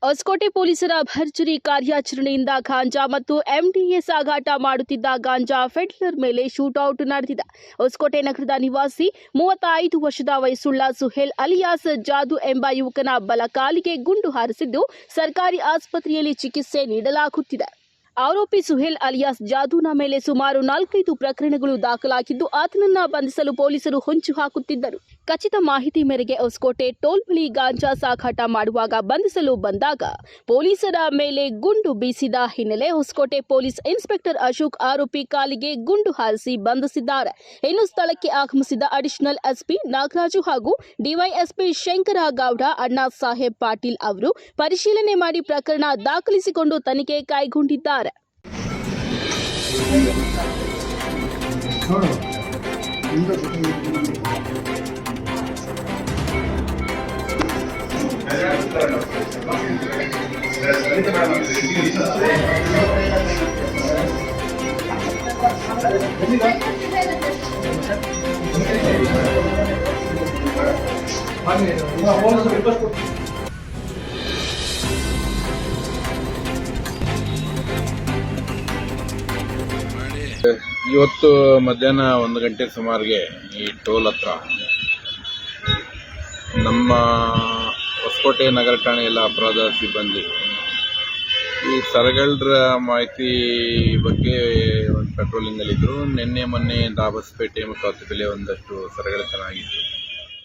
ಹೊಸಕೋಟೆ ಪೊಲೀಸರ ಭರ್ಜರಿ ಕಾರ್ಯಾಚರಣೆಯಿಂದ ಗಾಂಜಾ ಮತ್ತು ಎಂಡಿಎ ಸಾಗಾಟ ಮಾಡುತ್ತಿದ್ದ ಗಾಂಜಾ ಪೆಡ್ಲರ್ ಮೇಲೆ ಶೂಟೌಟ್ ನಡೆದಿದೆ. ಹೊಸಕೋಟೆ ನಗರದ ನಿವಾಸಿ 35 ವರ್ಷದ ವಯಸ್ಸುಳ್ಳ ಸುಹೇಲ್ ಅಲಿಯಾಸ್ ಜಾದು ಎಂಬ ಯುವಕನ ಬಲಕಾಲಿಗೆ ಗುಂಡು ಹಾರಿಸಿದ್ದು ಸರ್ಕಾರಿ ಆಸ್ಪತ್ರೆಯಲ್ಲಿ ಚಿಕಿತ್ಸೆ ನೀಡಲಾಗುತ್ತಿದೆ. ಆರೋಪಿ ಸುಹೇಲ್ ಅಲಿಯಾಸ್ ಜಾದೂನ ಮೇಲೆ ಸುಮಾರು 4-5 ಪ್ರಕರಣಗಳು ದಾಖಲಾಗಿದ್ದು ಆತನನ್ನ ಬಂಧಿಸಲು ಪೊಲೀಸರು ಹೊಂಚು ಹಾಕುತ್ತಿದ್ದರು. ಖಚಿತ ಮಾಹಿತಿ ಮೇರೆಗೆ ಹೊಸಕೋಟೆ ಟೋಲ್ ಬಳಿ ಗಾಂಜಾ ಸಾಗಾಟ ಮಾಡುವಾಗ ಬಂಧಿಸಲು ಬಂದಾಗ ಪೊಲೀಸರ ಮೇಲೆ ಗುಂಡು ಬೀಸಿದ ಹಿನ್ನೆಲೆ ಹೊಸಕೋಟೆ ಪೊಲೀಸ್ ಇನ್ಸ್ಪೆಕ್ಟರ್ ಅಶೋಕ್ ಆರೋಪಿ ಕಾಲಿಗೆ ಗುಂಡು ಹಾರಿಸಿ ಬಂಧಿಸಿದ್ದಾರೆ. ಇನ್ನು ಸ್ಥಳಕ್ಕೆ ಆಗಮಿಸಿದ ಅಡಿಷನಲ್ ಎಸ್ಪಿ ನಾಗರಾಜು ಹಾಗೂ ಡಿವೈಎಸ್ಪಿ ಶಂಕರಗೌಡ ಅಣ್ಣಾ ಸಾಹೇಬ್ ಪಾಟೀಲ್ ಅವರು ಪರಿಶೀಲನೆ ಮಾಡಿ ಪ್ರಕರಣ ದಾಖಲಿಸಿಕೊಂಡು ತನಿಖೆ ಕೈಗೊಂಡಿದ್ದಾರೆ. ಇವತ್ತು ಮಧ್ಯಾಹ್ನ 1 ಗಂಟೆ ಸುಮಾರಿಗೆ ಈ ಟೋಲ್ ಹತ್ರ ನಮ್ಮ ಹೊಸಕೋಟೆ ನಗರ ಠಾಣೆಯ ಅಪರಾಧ ಸಿಬ್ಬಂದಿ ಈ ಸರಗಳರ ಮಾಹಿತಿ ಬಗ್ಗೆ ಒಂದು ಪೆಟ್ರೋಲಿಂಗಲ್ಲಿದ್ದರು. ನಿನ್ನೆ ಮೊನ್ನೆ ದಾಬಸ್ಪೇಟೆ ಮತ್ತು ಹತ್ತುಬೆಲೆ ಒಂದಷ್ಟು ಸರಗಳ್ತನ ಆಗಿತ್ತು.